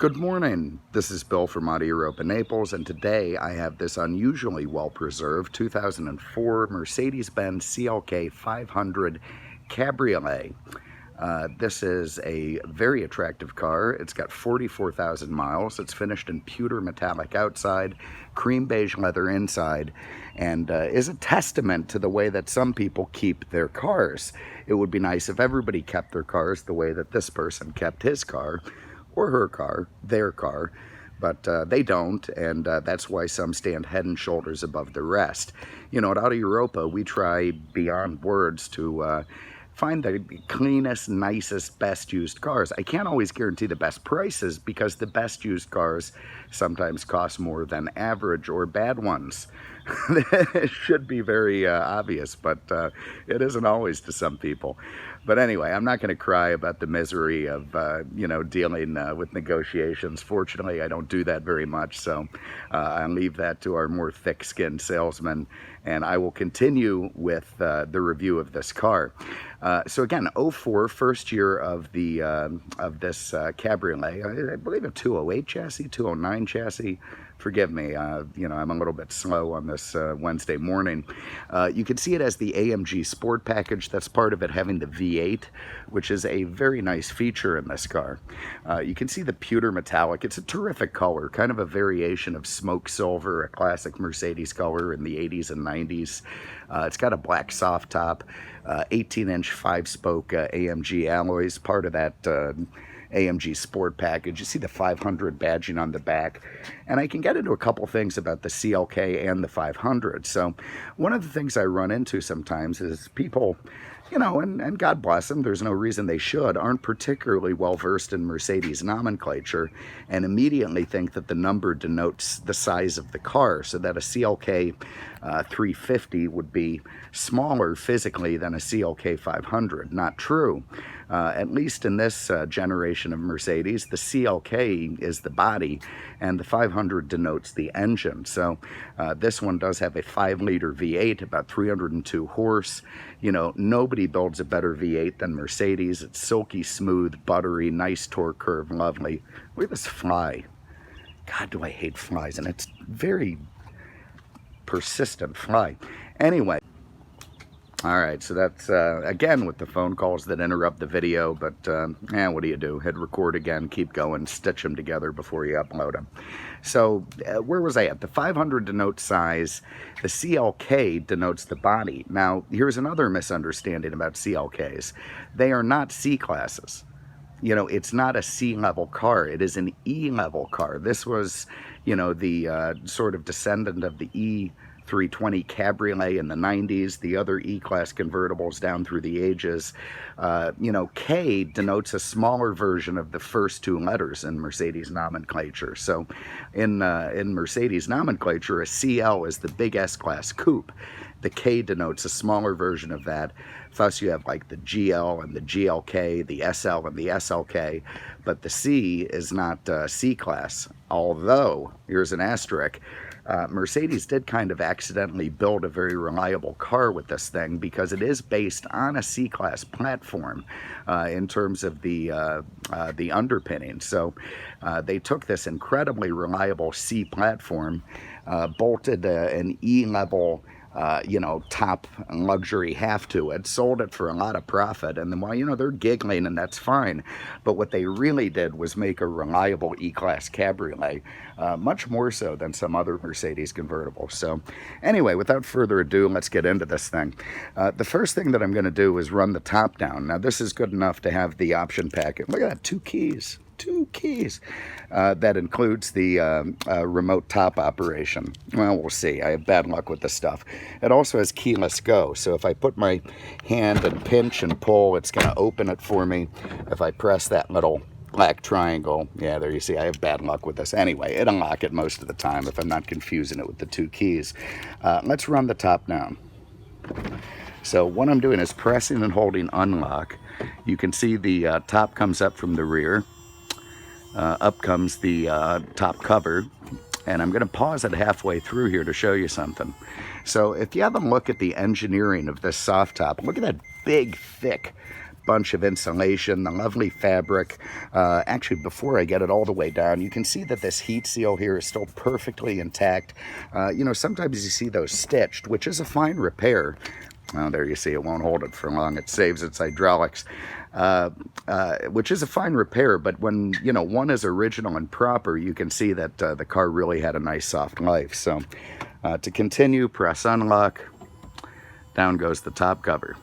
Good morning, this is Bill from Europa, Naples, and today I have this unusually well-preserved 2004 Mercedes-Benz CLK500 Cabriolet. This is a very attractive car. It's got 44,000 miles. It's finished in pewter metallic outside, cream beige leather inside, and is a testament to the way that some people keep their cars. It would be nice if everybody kept their cars the way that this person kept his car, or her car, their car, but they don't, and that's why some stand head and shoulders above the rest. You know, at Europa, we try beyond words to find the cleanest, nicest, best used cars. I can't always guarantee the best prices because the best used cars sometimes cost more than average or bad ones. It should be very obvious, but it isn't always to some people. But anyway, I'm not going to cry about the misery of, dealing with negotiations. Fortunately, I don't do that very much, so I'll leave that to our more thick-skinned salesmen, and I will continue with the review of this car. So again, 04, first year of the this Cabriolet. I believe a 208 chassis, 209 chassis. Forgive me, I'm a little bit slow on this Wednesday morning. You can see it as the Amg Sport Package. That's part of it having the V8, which is a very nice feature in this car. You can see the pewter metallic. It's a terrific color, kind of a variation of smoke silver, a classic Mercedes color in the 80s and 90s. It's got a black soft top, 18-inch 5-spoke AMG alloys, part of that Amg Sport Package. You see the 500 badging on the back, and I can get into a couple things about the CLK and the 500. So one of the things I run into sometimes is people, and God bless them, there's no reason they should, aren't particularly well versed in Mercedes nomenclature and immediately think that the number denotes the size of the car, so that a CLK 350 would be smaller physically than a CLK 500. Not true. At least in this generation of Mercedes, the CLK is the body and the 500 denotes the engine. So this one does have a 5-liter V8, about 302 horse. Nobody builds a better V8 than Mercedes. It's silky smooth, buttery, nice torque curve, lovely. Look at this fly. God, do I hate flies, and it's very persistent fly. Anyway. All right, so that's, again, with the phone calls that interrupt the video, but, what do you do? Hit record again, keep going, stitch them together before you upload them. So, where was I at? The 500 denotes size, the CLK denotes the body. Now, here's another misunderstanding about CLKs. They are not C-classes. It's not a C-level car. It is an E-level car. This was, the sort of descendant of the E320 Cabriolet in the 90s, the other E-Class convertibles down through the ages. K denotes a smaller version of the first two letters in Mercedes nomenclature. So in Mercedes nomenclature, a CL is the big S-Class coupe. The K denotes a smaller version of that. Thus, you have like the GL and the GLK, the SL and the SLK, but the C is not C-Class. Although, here's an asterisk, Mercedes did kind of accidentally build a very reliable car with this thing because it is based on a C-Class platform in terms of the underpinning. So they took this incredibly reliable C platform, bolted an E-level top luxury half to it, sold it for a lot of profit, and then, they're giggling, and that's fine. But what they really did was make a reliable E-Class Cabriolet, much more so than some other Mercedes convertibles. So anyway, without further ado, let's get into this thing. The first thing that I'm going to do is run the top down. Now, this is good enough to have the option packet. Look at that, two keys. That includes the remote top operation. Well, we'll see. I have bad luck with this stuff. It also has keyless go, so if I put my hand and pinch and pull, it's going to open it for me. If I press that little black triangle, yeah, there you see, I have bad luck with this. Anyway, it'll unlock it most of the time if I'm not confusing it with the two keys. Let's run the top down. So what I'm doing is pressing and holding unlock. You can see the top comes up from the rear. Up comes the top cover, and I'm going to pause it halfway through here to show you something. So if you have a look at the engineering of this soft top, look at that big, thick bunch of insulation, the lovely fabric. Actually, before I get it all the way down, you can see that this heat seal here is still perfectly intact. You know, sometimes you see those stitched, which is a fine repair. Well, there you see, it won't hold it for long. It saves its hydraulics, which is a fine repair. But when, you know, one is original and proper, you can see that the car really had a nice soft life. So to continue, press unlock. Down goes the top cover.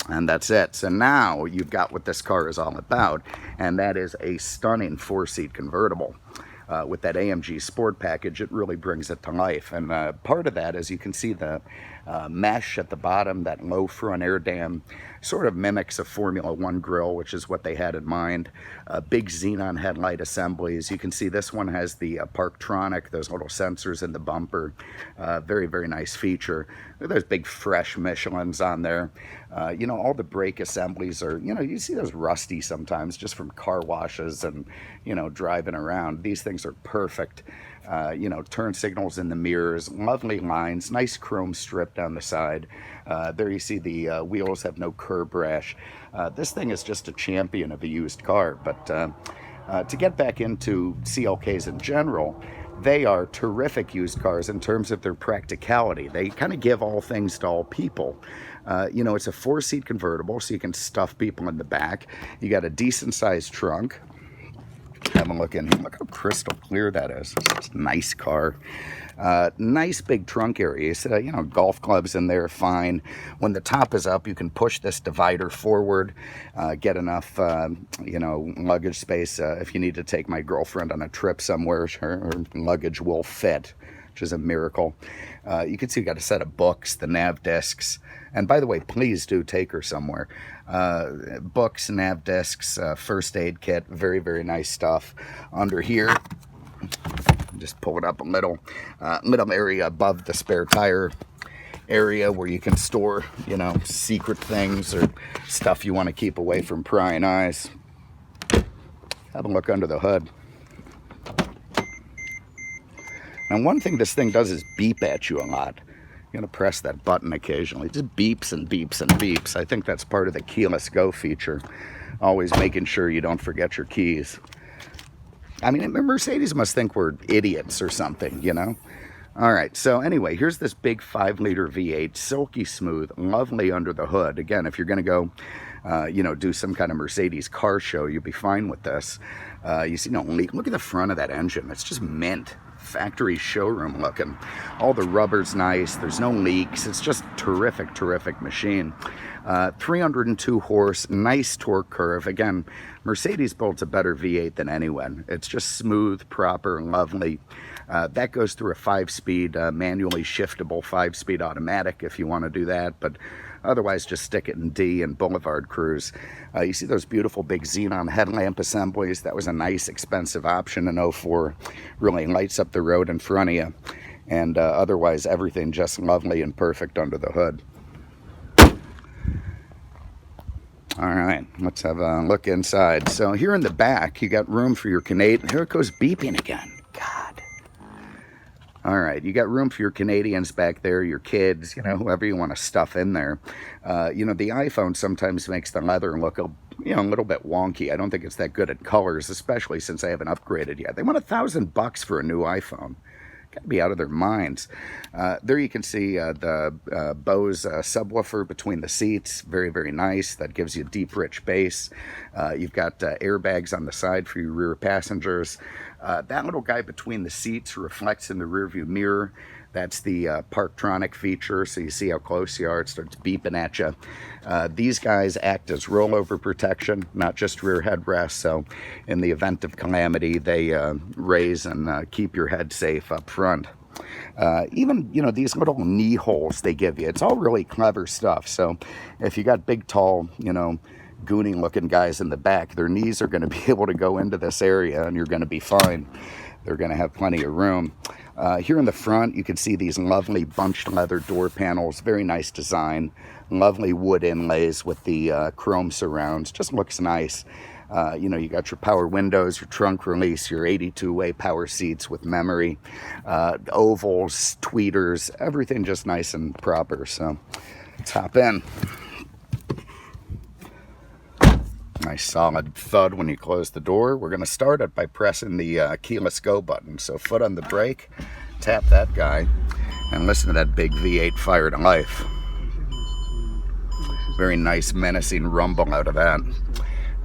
And that's it. So now you've got what this car is all about, and that is a stunning 4-seat convertible. With that Amg Sport Package, it really brings it to life. And part of that, as you can see, the mesh at the bottom, that low front air dam, sort of mimics a Formula One grille, which is what they had in mind. Big xenon headlight assemblies. You can see this one has the Parktronic, those little sensors in the bumper. Very, very nice feature. There's big fresh Michelins on there. You know, all the brake assemblies are, you know, you see those rusty sometimes just from car washes and, you know, driving around. These things are perfect. You know, turn signals in the mirrors, lovely lines, nice chrome strip down the side. There you see the wheels have no curb rash. This thing is just a champion of a used car. But to get back into CLKs in general, they are terrific used cars in terms of their practicality. They kind of give all things to all people. You know, it's a 4-seat convertible, so you can stuff people in the back. You got a decent sized trunk. Have a look in here. Look how crystal clear that is. It's a nice car. Nice big trunk area. So, you know, golf clubs in there, fine. When the top is up, you can push this divider forward, get enough, you know, luggage space. If you need to take my girlfriend on a trip somewhere, her luggage will fit, which is a miracle. You can see you got a set of books, the nav discs. And by the way, please do take her somewhere. Books, nav discs, first aid kit, very, very nice stuff. Under here, just pull it up a little, middle area above the spare tire area where you can store, you know, secret things or stuff you want to keep away from prying eyes. Have a look under the hood. And one thing this thing does is beep at you a lot. You're going to press that button occasionally. It just beeps and beeps and beeps. I think that's part of the keyless go feature. Always making sure you don't forget your keys. I mean, Mercedes must think we're idiots or something, you know? All right, so anyway, here's this big 5-liter V8, silky smooth, lovely under the hood. Again, if you're going to go, you know, do some kind of Mercedes car show, you'll be fine with this. You see no leak. Look at the front of that engine. It's just mint. Factory showroom looking. All the rubber's nice. There's no leaks. It's just terrific, terrific machine. 302 horse, nice torque curve. Again, Mercedes builds a better V8 than anyone. It's just smooth, proper, and lovely. That goes through a 5-speed, manually shiftable 5-speed automatic if you want to do that, but otherwise just stick it in D and Boulevard cruise. You see those beautiful big xenon headlamp assemblies. That was a nice, expensive option in 04. Really lights up the road in front of you. And otherwise, everything just lovely and perfect under the hood. All right, let's have a look inside. So here in the back, you got room for your Canadian. Here it goes beeping again. God. All right, you got room for your Canadians back there, your kids, you know, whoever you want to stuff in there. You know, the iPhone sometimes makes the leather look a little bit wonky. I don't think it's that good at colors, especially since I haven't upgraded yet. They want $1,000 for a new iPhone. Got to be out of their minds. There you can see the Bose Subwoofer between the seats. Very, very nice. That gives you deep, rich bass. You've got airbags on the side for your rear passengers. That little guy between the seats reflects in the rearview mirror. That's the Parktronic feature, so you see how close you are. It starts beeping at you. These guys act as rollover protection, not just rear headrests, so in the event of calamity, they raise and keep your head safe up front. Even, you know, these little knee holes they give you, it's all really clever stuff. So if you got big, tall, you know, gooning looking guys in the back, their knees are going to be able to go into this area and you're going to be fine. They're going to have plenty of room. Here in the front, you can see these lovely bunched leather door panels. Very nice design. Lovely wood inlays with the chrome surrounds. Just looks nice. You know, you got your power windows, your trunk release, your 82-way power seats with memory, ovals, tweeters, everything just nice and proper. So Let's hop in. Nice solid thud when you close the door. We're going to start it by pressing the keyless go button. So foot on the brake, tap that guy, and listen to that big V8 fire to life. Very nice menacing rumble out of that.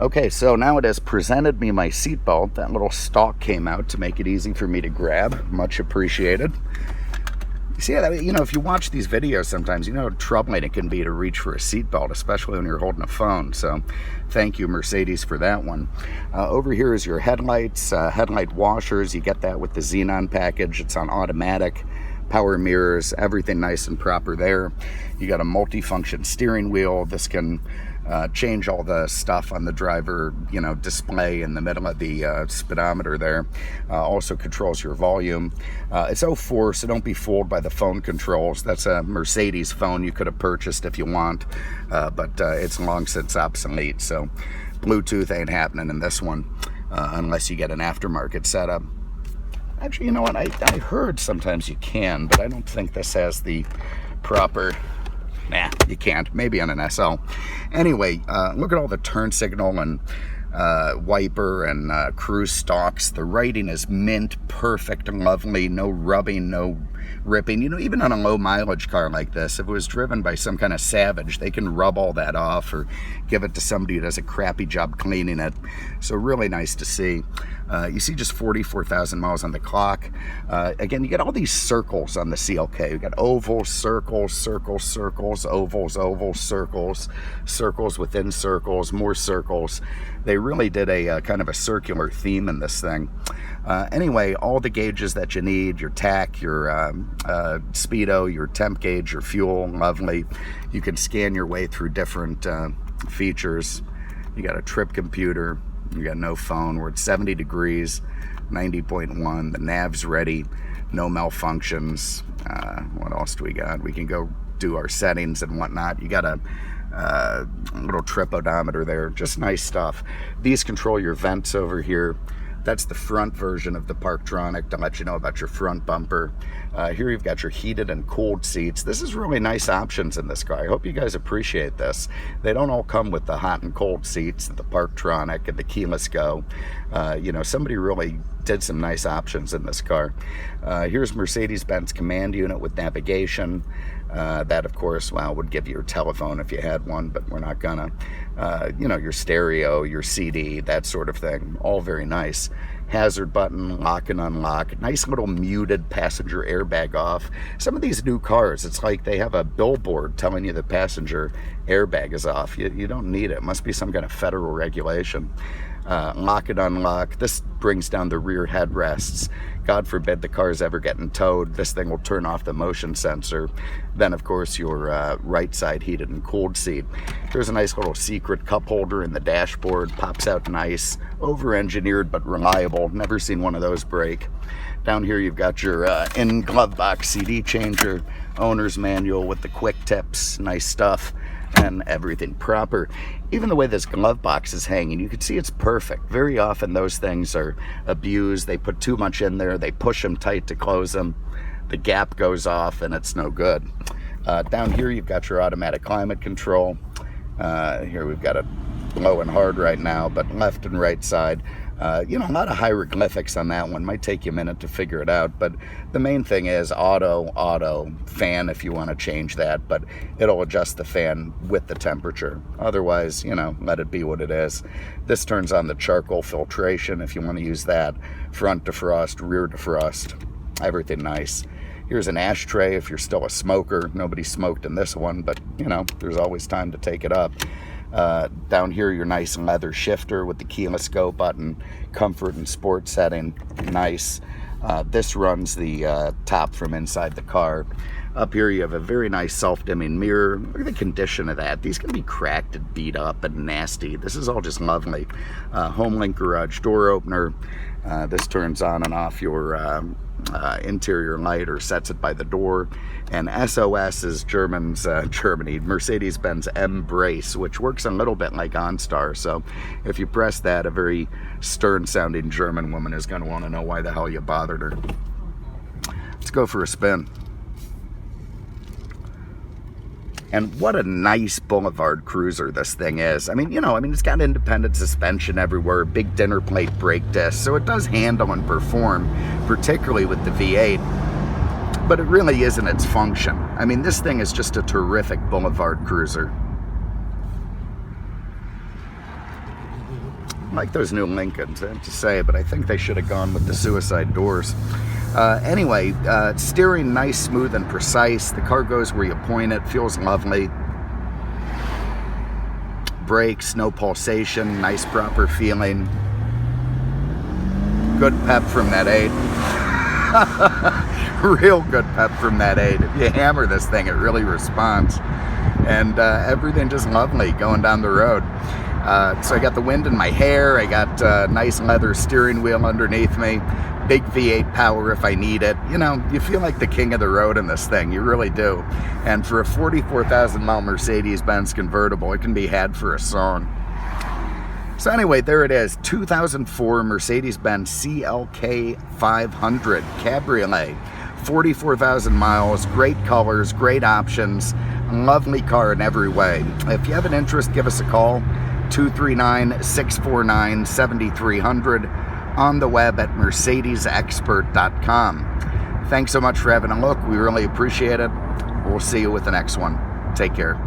Okay, so now it has presented me my seatbelt. That little stalk came out to make it easy for me to grab. Much appreciated. You see, you know, if you watch these videos sometimes, you know how troubling it can be to reach for a seatbelt, especially when you're holding a phone. So thank you, Mercedes, for that one. Over here is your headlights, headlight washers. You get that with the Xenon package. It's on automatic. Power mirrors, everything nice and proper there. You got a multifunction steering wheel. This can change all the stuff on the driver, you know, display in the middle of the speedometer there. Also controls your volume. It's 04, so don't be fooled by the phone controls. That's a Mercedes phone you could have purchased if you want, but it's long since obsolete, so Bluetooth ain't happening in this one unless you get an aftermarket setup. Actually, you know what, I heard sometimes you can, but I don't think this has the proper... Nah, you can't. Maybe on an SL. Anyway, look at all the turn signal and wiper and cruise stalks. The writing is mint, perfect, lovely, no rubbing, no ripping. You know, even on a low mileage car like this, if it was driven by some kind of savage, they can rub all that off or give it to somebody who does a crappy job cleaning it. So really nice to see. You see just 44,000 miles on the clock. Again, you get all these circles on the CLK. You got ovals, circles, circles, circles, ovals, ovals, circles, circles within circles, more circles. They really did a kind of a circular theme in this thing. Anyway, all the gauges that you need, your tach, your speedo, your temp gauge, your fuel, lovely. You can scan your way through different features. You got a trip computer. You got no phone. We're at 70 degrees, 90.1. The nav's ready. No malfunctions. What else do we got? We can go do our settings and whatnot. You got a little trip odometer there. Just nice stuff. These control your vents over here. That's the front version of the Parktronic to let you know about your front bumper. Here you've got your heated and cooled seats. This is really nice options in this car. I hope you guys appreciate this. They don't all come with the hot and cold seats, the Parktronic and the keyless go. You know, somebody really did some nice options in this car. Here's Mercedes-Benz command unit with navigation. That, of course, well, would give you your telephone if you had one, but we're not gonna. You know, your stereo, your CD, that sort of thing. All very nice. Hazard button, lock and unlock. Nice little muted passenger airbag off. Some of these new cars, it's like they have a billboard telling you the passenger airbag is off. You don't need it. It must be some kind of federal regulation. Lock and unlock. This brings down the rear headrests. God forbid the car's ever getting towed. This thing will turn off the motion sensor. Then, of course, your right side heated and cooled seat. There's a nice little secret cup holder in the dashboard. Pops out nice. Over-engineered but reliable. Never seen one of those break. Down here you've got your in-glove box CD changer, owner's manual with the quick tips. Nice stuff. And everything proper. Even the way this glove box is hanging, you can see it's perfect. Very often those things are abused. They put too much in there. They push them tight to close them. The gap goes off and it's no good. Down here you've got your automatic climate control. Here we've got it low and hard right now, but left and right side. You know, a lot of hieroglyphics on that one. Might take you a minute to figure it out, but the main thing is auto, fan if you want to change that, but it'll adjust the fan with the temperature. Otherwise, you know, let it be what it is. This turns on the charcoal filtration if you want to use that. Front defrost, rear defrost, everything nice. Here's an ashtray if you're still a smoker. Nobody smoked in this one, but, you know, there's always time to take it up. Down here, your nice leather shifter with the keyless go button, comfort and sport setting, nice. This runs the top from inside the car. Up here, you have a very nice self-dimming mirror. Look at the condition of that. These can be cracked and beat up and nasty. This is all just lovely. HomeLink garage door opener. This turns on and off your interior light or sets it by the door. And SOS is Germany, Mercedes-Benz Embrace, which works a little bit like OnStar. So if you press that, a very stern-sounding German woman is going to want to know why the hell you bothered her. Let's go for a spin. And what a nice boulevard cruiser this thing is. I mean, it's got independent suspension everywhere, big dinner plate brake discs, so it does handle and perform, particularly with the V8. But it really isn't its function. I mean, this thing is just a terrific boulevard cruiser. I like those new Lincolns, I have to say, but I think they should have gone with the suicide doors. Anyway, steering nice, smooth, and precise. The car goes where you point it, feels lovely. Brakes, no pulsation, nice proper feeling. Good pep from that 8. Real good pep from that 8. If you hammer this thing, it really responds. And everything just lovely going down the road. So I got the wind in my hair, I got a nice leather steering wheel underneath me, big V8 power if I need it. You feel like the king of the road in this thing, you really do. And for a 44,000 mile Mercedes-Benz convertible, it can be had for a song. So anyway, there it is, 2004 Mercedes-Benz CLK500 Cabriolet. 44,000 miles, great colors, great options, lovely car in every way. If you have an interest, give us a call. 239-649-7300, on the web at mercedesexpert.com. Thanks so much for having a look. We really appreciate it. We'll see you with the next one. Take care.